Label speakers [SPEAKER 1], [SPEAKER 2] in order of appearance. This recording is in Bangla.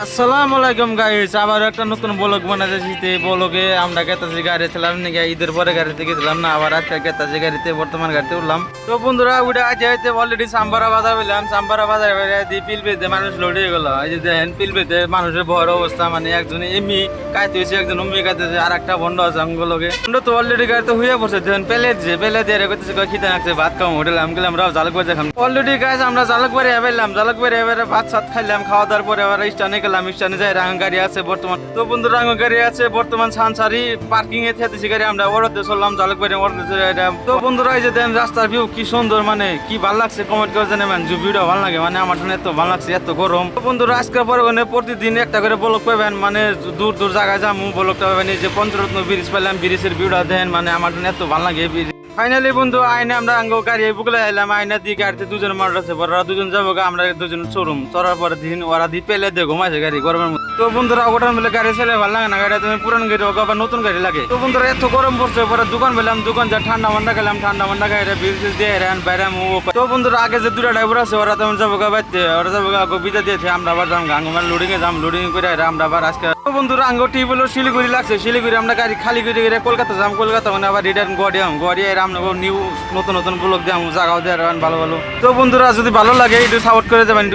[SPEAKER 1] আসসালামু আলাইকুম গাইস, আবার একটা নতুন ব্লগ বানাতেছি। ব্লগে আমরা গেতাছি গাড়ি ছিলাম নাকি ঈদের পরে গাড়িতে গেছিলাম না, আবার আজকে গেতাছি গাড়িতে, বর্তমান গাড়িতে উঠলাম। তো বন্ধুরা উঠে আজ হইতে অলরেডি সাম্বারা বাজার পেলাম। সাম্বারা বাজার দিয়ে পিলবেতে মানুষ লড়িয়ে গেল। এই যে দেখেন পিলবেতে মানুষের বড় অবস্থা, মানে একজন এমনি কাইতে হয়েছে, একজন অম্মি কাইতেছে, আর একটা বন্ধ আছে আমগুলোকে। বন্ধু তো অলরেডি গাড়িতে হইয়া পড়ছে, দেখেন পেলে দিয়ে রেখেছে খিদে লাগছে, ভাত খাওয়া হোটেল আমি গেলাম রাও জালুকবাড়ি দেখাম। অলরেডি গাছ আমরা জালুকবাড়ি এবাইলাম, জালুকবাড়ি এবারে ভাত সাত খাইলাম, খাওয়া দাওয়ার পরে আবার স্টানে গেলাম, স্টানে যাই রাঙা গাড়ি আছে বর্তমান। তো বন্ধু রাঙা গাড়ি আছে বর্তমান সানসারি পার্কিং এ থেতেছি গাড়ি, আমরা ওড়াতে চললাম জালুকবাড়ি ওড়াতে। তো বন্ধুরা এই যে দেন রাস্তার ভিউ কি সুন্দর, মানে কি ভালো লাগছে কমেন্ট করে জানাবেন যে ভিডিও ভালো লাগে, মানে আমার জন্য এত ভালো লাগছে, এত গরম। তো বন্ধুরা আজকের পরে প্রতিদিন একটা করে ব্লগ পাবেন, মানে দূর দূর জায়গায় যাবো ব্লগটা পাবেন। এই যে পঞ্চরত্ন ব্রিজ পেলাম, ব্রিজের ভিউটা দেন, মানে আমার জন্য এত ভালো লাগে। ফাইনালি বন্ধু আইনে আমরা গাড়ি বুকলে আইলাম, আইনা দিয়ে গাড়িতে দুজন মানুষ আছে, ওরা দুজন যাবো, আমরা দুজন শোরুম চড়ার পরে দিন ওরা দিয়ে পেলে দিয়ে ঘুমাইছে গাড়ি গরমের মধ্যে। তো বন্ধুরা ওটার মিলে গাড়ি ছেলে ভালো লাগে না, গাড়ি তুমি পুরান গাড়ি হোক আবার নতুন গাড়ি লাগে। তো বন্ধুরা এত গরম পড়ছে, পরে দোকান পেলাম, দোকান যা ঠান্ডা মান্ডা খেলাম, ঠান্ডা মান্ডা খাই ব্রিজ দিয়ে বাইরে। তো বন্ধুরা আগে যে দুটা ড্রাইভার আছে ওরা তেমন যাবো বাইতে, ওরা যাবো বিদা দিয়েছে, আমরা আবার যাম গাঙ্গমার লোডিং এ যাম, লোডিং করে আমরা আবার আজকে। তো বন্ধুরা আঙ্গ টিপ হলো শিলিগুড়ি লাগছে, শিলিগুড়ি আমরা গাড়ি খালি করে কলকাতা যাম, কলকাতা মানে আবার রিটার্ন গড়িয়ে আমরা নিউ নতুন নতুন ব্লগ দিয়ে জায়গাও দিয়ে ভালো ভালো। তো বন্ধুরা যদি ভালো লাগে একটু সাপোর্ট করে যাবেন।